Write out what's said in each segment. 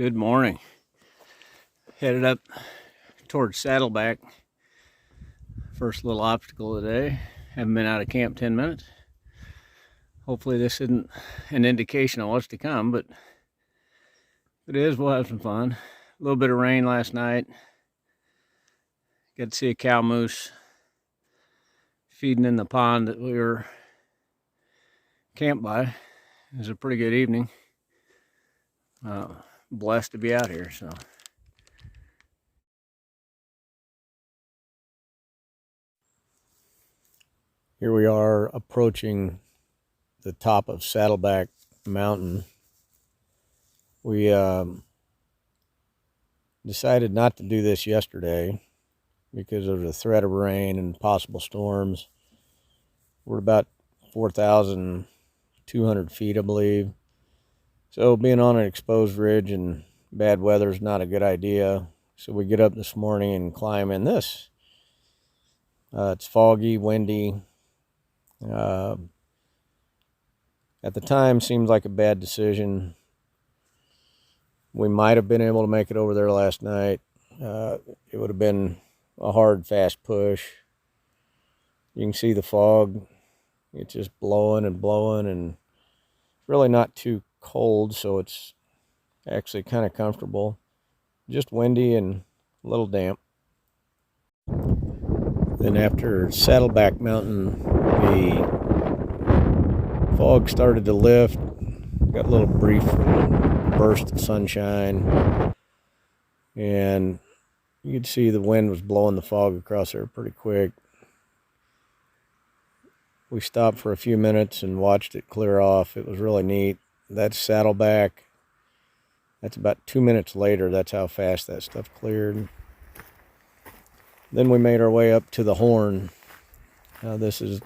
Good morning. Headed up towards Saddleback. First little obstacle of the day. Haven't been out of camp 10 minutes. Hopefully this isn't an indication of what's to come, but if it is, we'll have some fun. A little bit of rain last night. Got to see a cow moose feeding in the pond that we were camped by. It was a pretty good evening. Blessed to be out here, so. Here we are approaching the top of Saddleback Mountain. We decided not to do this yesterday because of the threat of rain and possible storms. We're about 4,200 feet, I believe. So being on an exposed ridge and bad weather is not a good idea. So we get up this morning and climb in this. It's foggy, windy. At the time, seems like a bad decision. We might have been able to make it over there last night. It would have been a hard, fast push. You can see the fog. It's just blowing and blowing, and really not too cold, so it's actually kind of comfortable. Just windy and a little damp. Then after Saddleback Mountain, the fog started to lift. Got a little brief burst of sunshine, and you could see the wind was blowing the fog across there pretty quick. We stopped for a few minutes and watched it clear off. It was really neat. That's Saddleback. That's about 2 minutes later. That's how fast that stuff cleared. Then we made our way up to the Horn. This is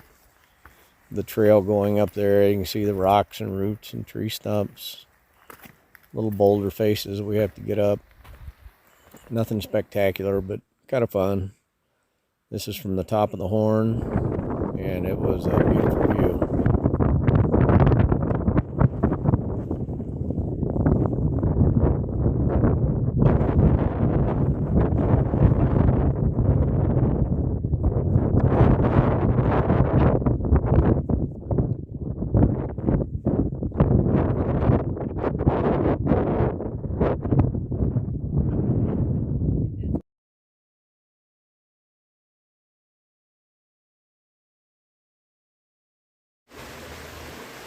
the trail going up there. You can see the rocks and roots and tree stumps. Little boulder faces we have to get up. Nothing spectacular, but kind of fun. This is from the top of the Horn, and it was a beautiful view.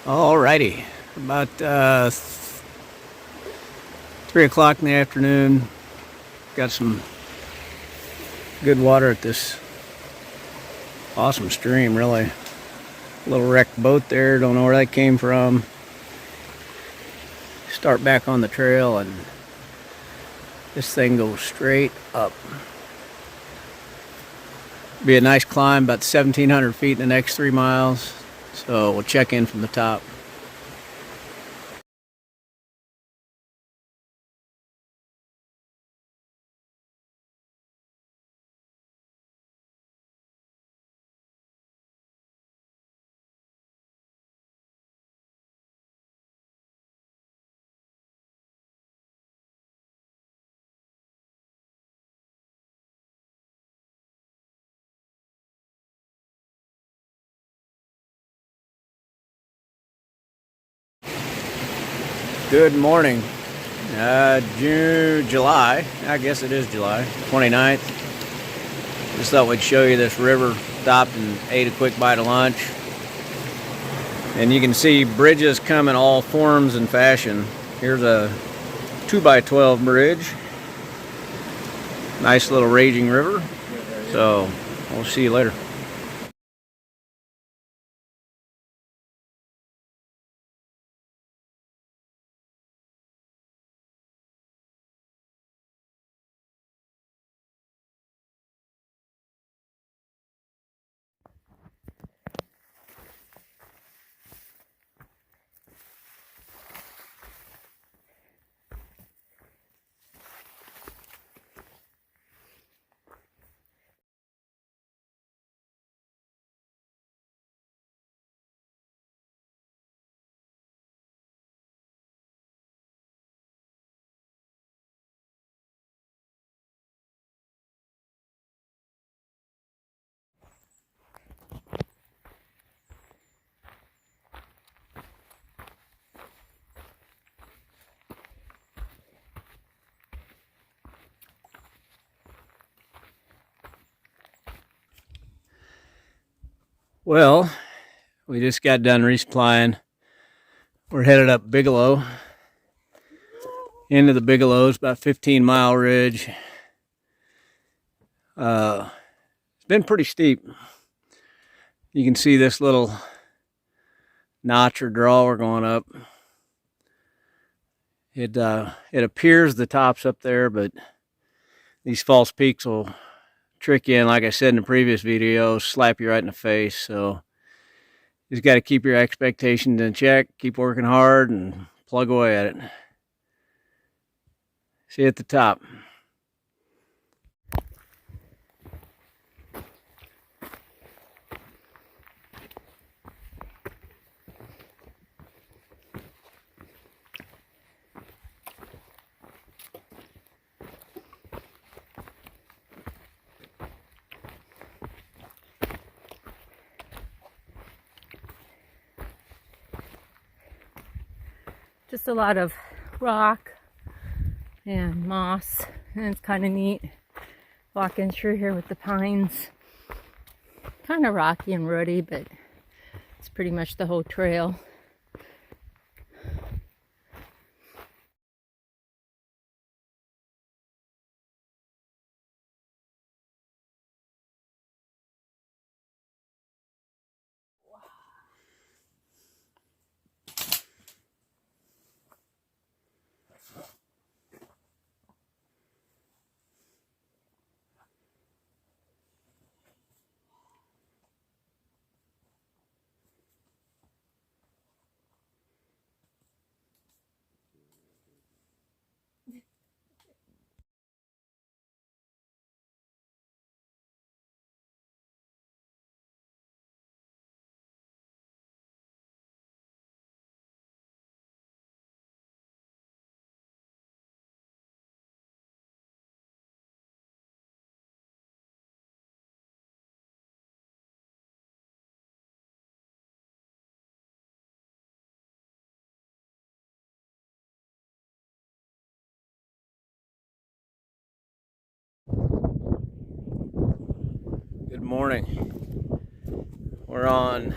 Alrighty, about 3 o'clock in the afternoon. Got some good water at this awesome stream, really. Little wrecked boat there, don't know where that came from. Start back on the trail, and this thing goes straight up. Be a nice climb, about 1,700 feet in the next 3 miles. So we'll check in from the top. Good morning. July, I guess it is July 29th. Just thought we'd show you this river. Stopped and ate a quick bite of lunch. And you can see bridges come in all forms and fashion. Here's a 2x12 bridge. Nice little raging river. So we'll see you later. Well, we just got done resupplying. We're headed up Bigelow. Into the Bigelows, about 15-mile ridge. It's been pretty steep. You can see this little notch or draw we're going up. It appears the top's up there, but these false peaks will trick you, and like I said in the previous video, slap you right in the face. So you just got to keep your expectations in check, keep working hard, and plug away at it. See you at the top. Just a lot of rock and moss, and it's kind of neat walking through here with the pines. Kind of rocky and rooty, but it's pretty much the whole trail. Good morning. We're on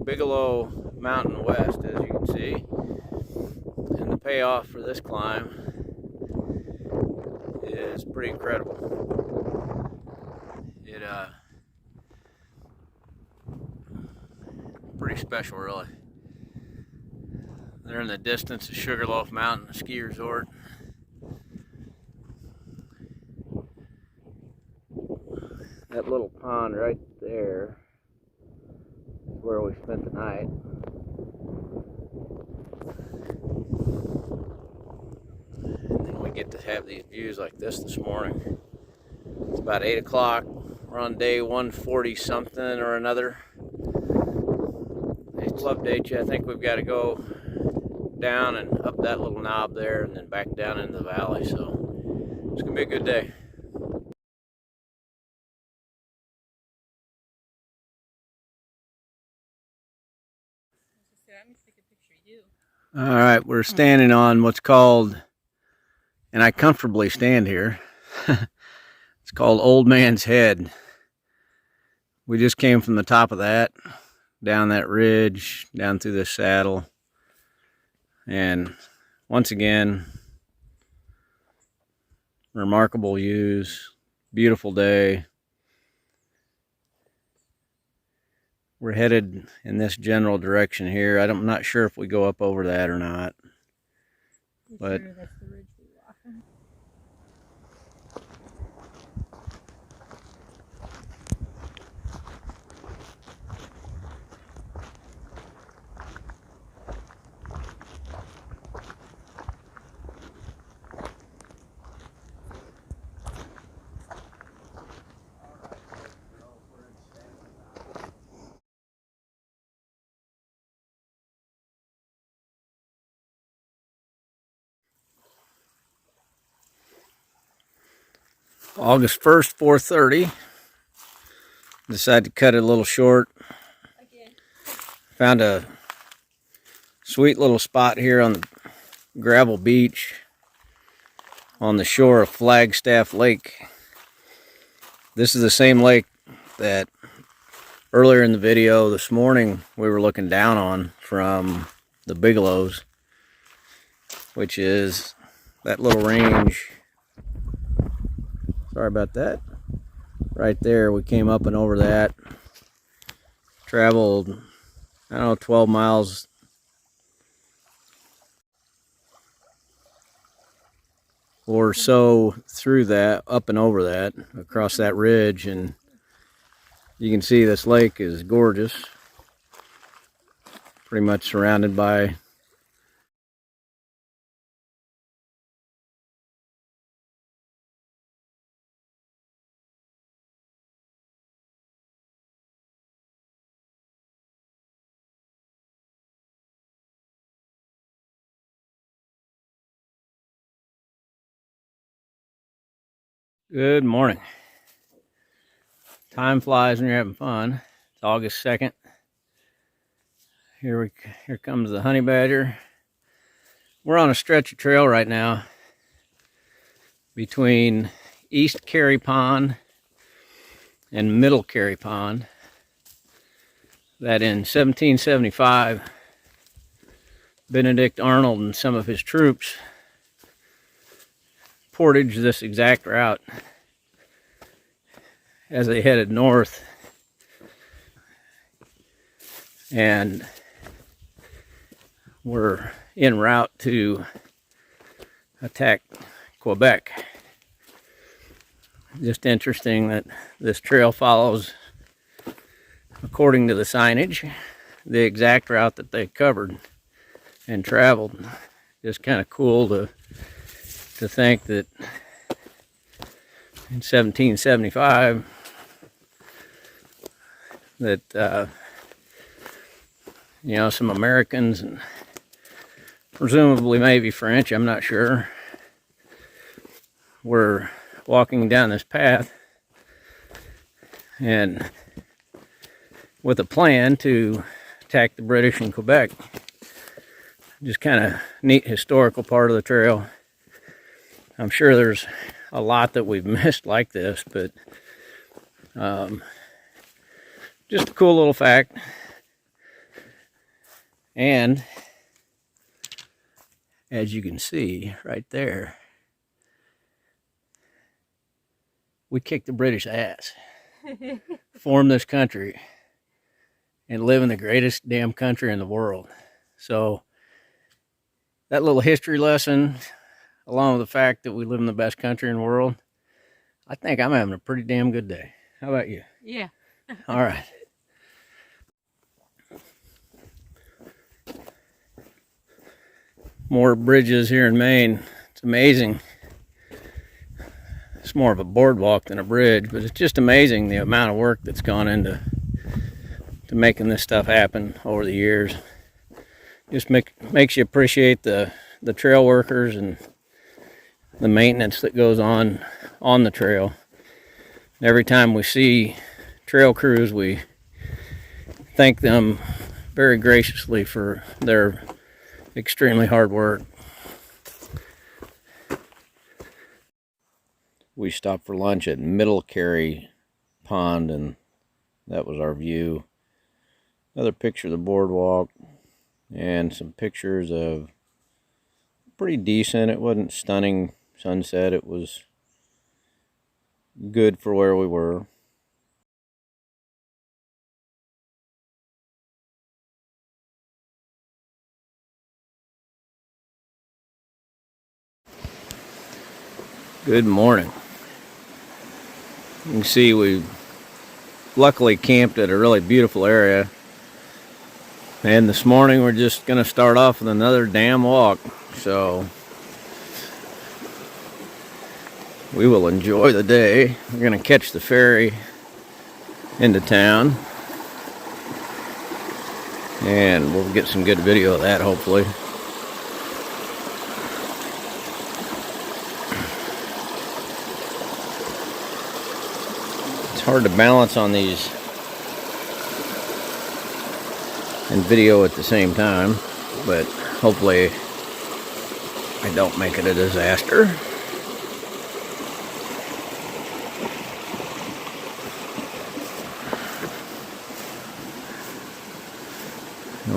Bigelow Mountain West, as you can see. And the payoff for this climb is pretty incredible. Pretty special, really. There in the distance is Sugarloaf Mountain Ski Resort. That little pond right there is where we spent the night. And then we get to have these views like this morning. It's about 8 o'clock. We're on day 140 something or another. I still update you. I think we've got to go down and up that little knob there and then back down into the valley. So it's going to be a good day. All right, we're standing on what's called, and I comfortably stand here, it's called Old Man's Head. We just came from the top of that, down that ridge, down through this saddle, and once again, remarkable views, beautiful day. We're headed in this general direction here. I'm not sure if we go up over that or not. But sure that's the ridge we walk on? August 1st, 4:30. Decided to cut it a little short. Found a sweet little spot here on the gravel beach on the shore of Flagstaff Lake. This is the same lake that earlier in the video this morning we were looking down on from the Bigelows, which is that little range. Sorry about that. Right there, we came up and over that. Traveled, I don't know, 12 miles or so through that, up and over that, across that ridge, and you can see this lake is gorgeous. Pretty much surrounded by good morning. Time flies when you're having fun. It's August 2nd. Here comes the honey badger. We're on a stretch of trail right now between East Carey Pond and Middle Carey Pond that in 1775 Benedict Arnold and some of his troops portaged this exact route as they headed north and were en route to attack Quebec. Just interesting that this trail follows, according to the signage, the exact route that they covered and traveled. Just kind of cool to think that in 1775 that some Americans and presumably maybe French, I'm not sure, were walking down this path and with a plan to attack the British in Quebec. Just kind of neat historical part of the trail. I'm sure there's a lot that we've missed like this, but just a cool little fact. And as you can see right there, we kicked the British ass, formed this country, and live in the greatest damn country in the world. So that little history lesson, along with the fact that we live in the best country in the world, I think I'm having a pretty damn good day. How about you? Yeah. All right. More bridges here in Maine. It's amazing. It's more of a boardwalk than a bridge, but it's just amazing the amount of work that's gone into making this stuff happen over the years. Just makes you appreciate the trail workers and the maintenance that goes on the trail. Every time we see trail crews, we thank them very graciously for their extremely hard work. We stopped for lunch at Middle Carey Pond, and that was our view. Another picture of the boardwalk and some pictures of pretty decent, it wasn't stunning sunset, it was good for where we were. Good morning. You can see we luckily camped at a really beautiful area, and this morning we're just going to start off with another damn walk, so we will enjoy the day. We're going to catch the ferry into town, and we'll get some good video of that hopefully. It's hard to balance on these and video at the same time, but hopefully I don't make it a disaster.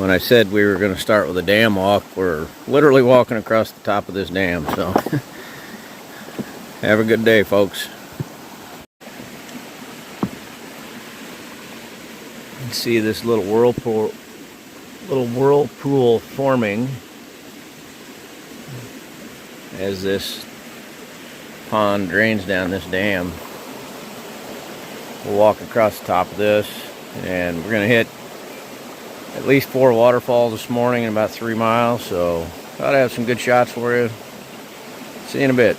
when I said we were going to start with a dam walk, we're literally walking across the top of this dam. So have a good day, folks. You can see this little whirlpool forming as this pond drains down this dam. We'll walk across the top of this, and we're going to hit at least 4 waterfalls this morning in about 3 miles, so thought I'd have some good shots for you. See you in a bit.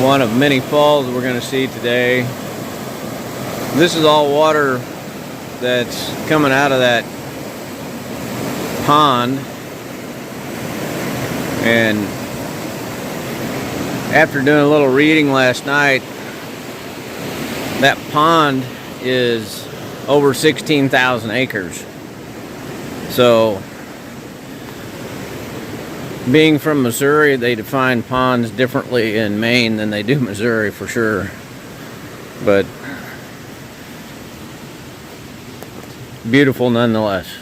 One of many falls we're going to see today. This is all water that's coming out of that pond, and after doing a little reading last night, that pond is over 16,000 acres. So being from Missouri, they define ponds differently in Maine than they do Missouri, for sure. But beautiful nonetheless.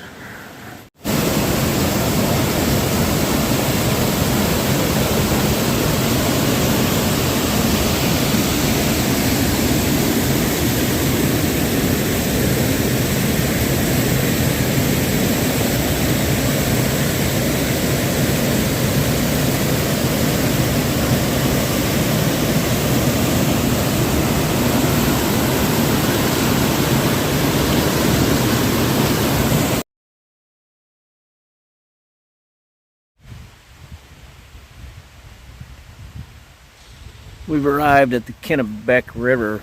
We've arrived at the Kennebec River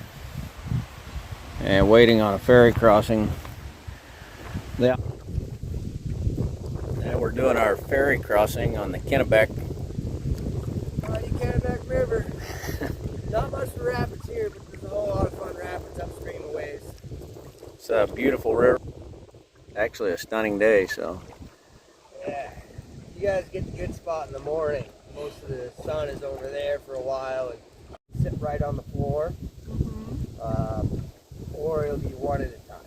and waiting on a ferry crossing. Yeah, we're doing our ferry crossing on the Kennebec. The Kennebec River. Not much for rapids here, but there's a whole lot of fun rapids upstream a ways. It's a beautiful river. Actually a stunning day, so. Yeah, you guys get the good spot in the morning. Most of the sun is over there for a while and sit right on the floor. Or it'll be one at a time.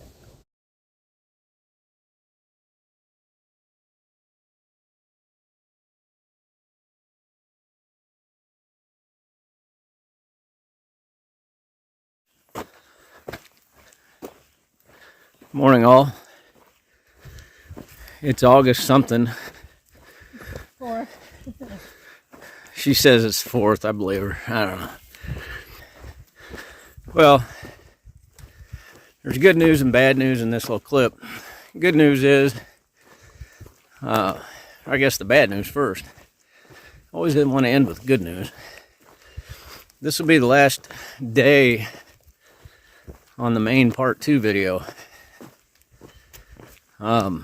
Morning all. It's August something. 4th. She says it's 4th, I believe her. I don't know. Well, there's good news and bad news in this little clip. Good news is, I guess the bad news first. Always didn't want to end with good news. This will be the last day on the Maine Part 2 video. Guess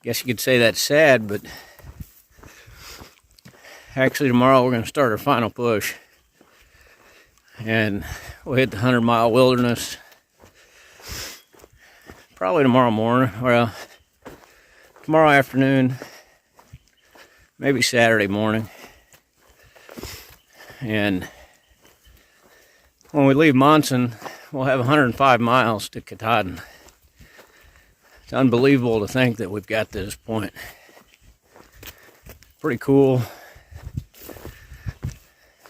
you could say that's sad, but actually tomorrow we're going to start our final push. And we'll hit the 100-mile wilderness probably tomorrow morning. Well, tomorrow afternoon, maybe Saturday morning. And when we leave Monson, we'll have 105 miles to Katahdin. It's unbelievable to think that we've got to this point. Pretty cool.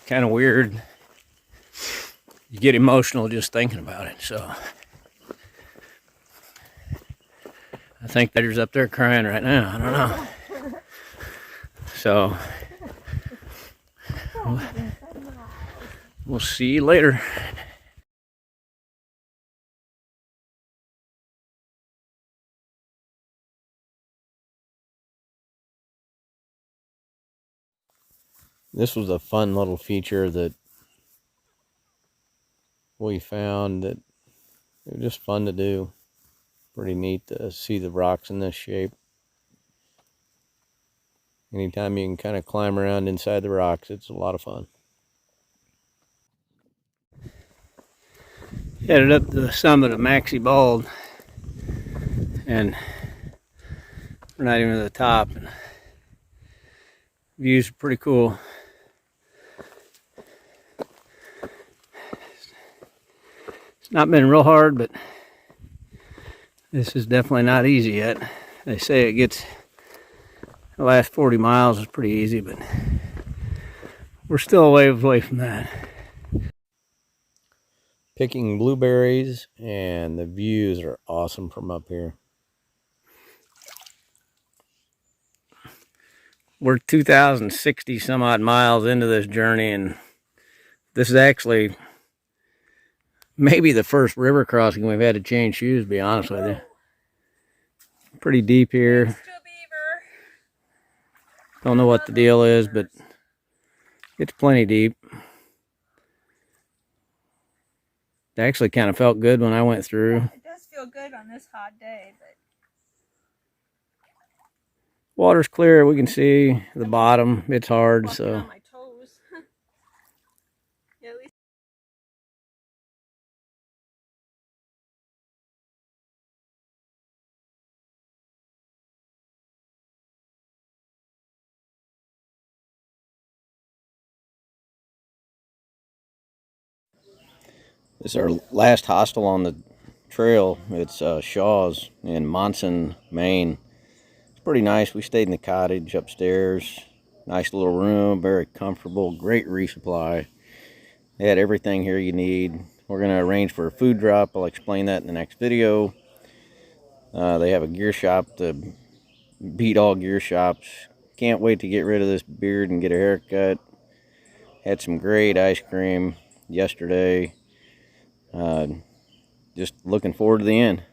Kind of weird. You get emotional just thinking about it, so. I think Eddy's up there crying right now. I don't know. So, we'll see you later. This was a fun little feature that we found that it was just fun to do. Pretty neat to see the rocks in this shape. Anytime you can kind of climb around inside the rocks, it's a lot of fun. Headed up to the summit of Maxie Bald, and We're not even to the top. Views are pretty cool. It's not been real hard, but this is definitely not easy yet. They say it gets, the last 40 miles is pretty easy, but we're still a ways away from that. Picking blueberries, and the views are awesome from up here. We're 2,060 some odd miles into this journey, and this is actually maybe the first river crossing we've had to change shoes, to be honest with you. Pretty deep here. Don't know what the deal is, but it's plenty deep. It actually kind of felt good when I went through. It does feel good on this hot day, but Water's clear. We can see the bottom. It's hard, so. on my toes. Yeah, at least. This is our last hostel on the trail. It's Shaw's in Monson, Maine. It's pretty nice. We stayed in the cottage upstairs. Nice little room, very comfortable, great resupply. They had everything here you need. We're going to arrange for a food drop. I'll explain that in the next video. They have a gear shop to beat all gear shops. Can't wait to get rid of this beard and get a haircut. Had some great ice cream yesterday. Just looking forward to the end.